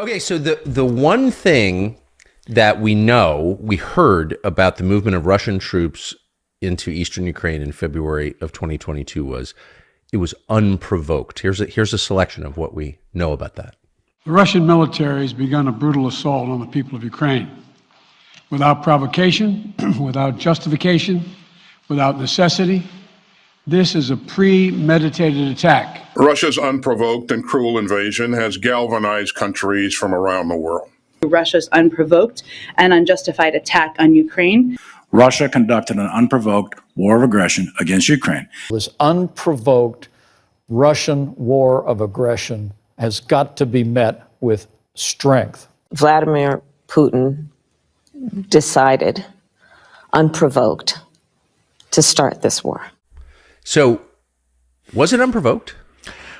Okay, so the one thing that we heard about the movement of Russian troops into eastern Ukraine in February of 2022 was it was unprovoked. Here's a selection of what we know about that. The Russian military has begun a brutal assault on the people of Ukraine. Without provocation, without justification, without necessity, this is a premeditated attack. Russia's unprovoked and cruel invasion has galvanized countries from around the world. Russia's unprovoked and unjustified attack on Ukraine. Russia conducted an unprovoked war of aggression against Ukraine. This unprovoked Russian war of aggression has got to be met with strength. Vladimir Putin decided, unprovoked, to start this war. So, was it unprovoked?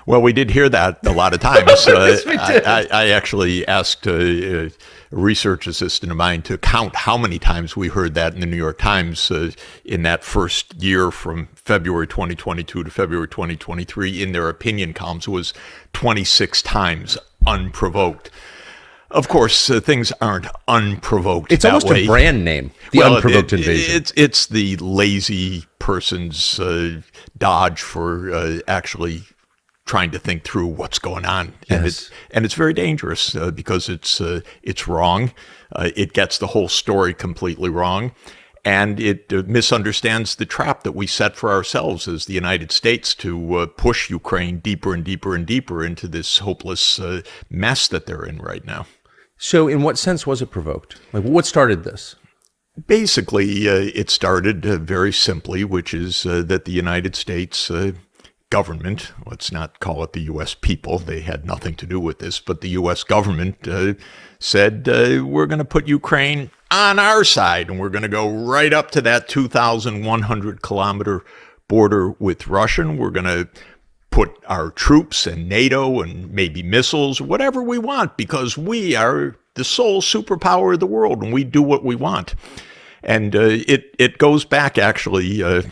Well, we did hear that a lot of times. Yes, we did. I actually asked a research assistant of mine to count how many times we heard that in the New York Times in that first year from February 2022 to February 2023 in their opinion columns. It was 26 times unprovoked. Of course, things aren't unprovoked. It's almost a brand name, the unprovoked invasion. It's the lazy person's dodge for actually trying to think through what's going on. Yes. And it's very dangerous because it's wrong. It gets the whole story completely wrong. And it misunderstands the trap that we set for ourselves as the United States to push Ukraine deeper and deeper and deeper into this hopeless mess that they're in right now. So in what sense was it provoked? Like, what started this? Basically, it started very simply, which is that the United States government, let's not call it the U.S. people, they had nothing to do with this, but the U.S. government said, we're going to put Ukraine on our side, and we're going to go right up to that 2,100-kilometer border with Russia. We're going to put our troops and NATO and maybe missiles, whatever we want, because we are the sole superpower of the world, and we do what we want. And it goes back, actually, a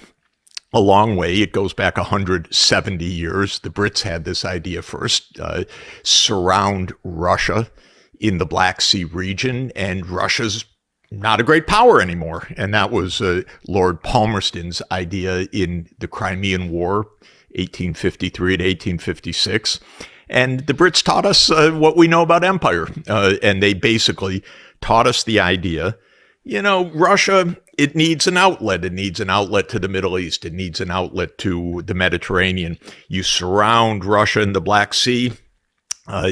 long way. It goes back 170 years. The Brits had this idea first, surround Russia in the Black Sea region, and Russia's not a great power anymore. And that was Lord Palmerston's idea in the Crimean War, 1853 to 1856. And the Brits taught us what we know about empire. And they basically taught us the idea, Russia, it needs an outlet. It needs an outlet to the Middle East. It needs an outlet to the Mediterranean. You surround Russia in the Black Sea.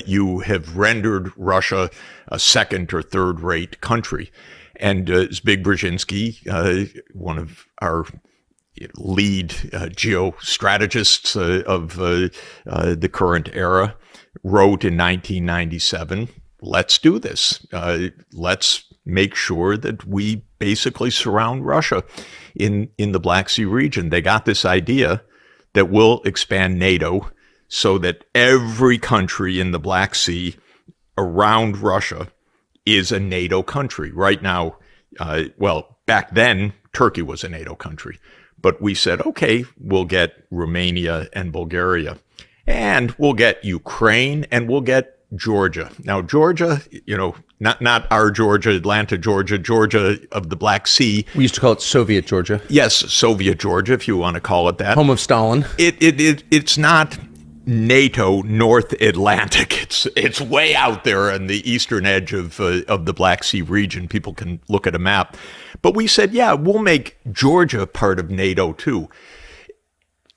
You have rendered Russia a second or third rate country. And Zbig Brzezinski, one of our lead geostrategists of the current era, wrote in 1997, let's do this. Let's make sure that we basically surround Russia in the Black Sea region. They got this idea that we'll expand NATO so that every country in the Black Sea around Russia is a NATO country. Right now, back then, Turkey was a NATO country. But we said, okay, we'll get Romania and Bulgaria, and we'll get Ukraine, and we'll get Georgia. Now, Georgia, not our Georgia, Atlanta, Georgia, Georgia of the Black Sea. We used to call it Soviet Georgia. Yes, Soviet Georgia, if you want to call it that. Home of Stalin. It's not NATO North Atlantic. It's way out there on the eastern edge of the Black Sea region. People can look at a map. But we said, yeah, we'll make Georgia part of NATO too.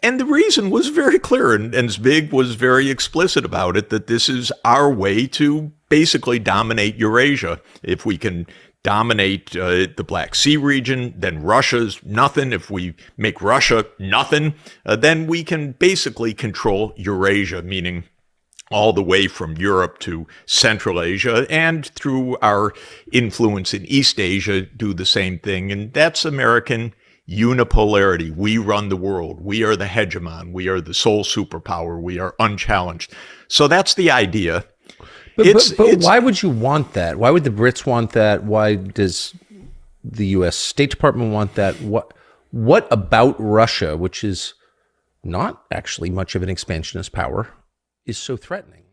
And the reason was very clear, and Zbig was very explicit about it, that this is our way to basically dominate Eurasia. If we can dominate the Black Sea region, then Russia's nothing. If we make Russia nothing, then we can basically control Eurasia, meaning all the way from Europe to Central Asia, and through our influence in East Asia, do the same thing. And that's American unipolarity. We run the world. We are the hegemon. We are the sole superpower. We are unchallenged. So that's the idea. But why would you want that? Why would the Brits want that? Why does the U.S. State Department want that? What about Russia, which is not actually much of an expansionist power, is so threatening?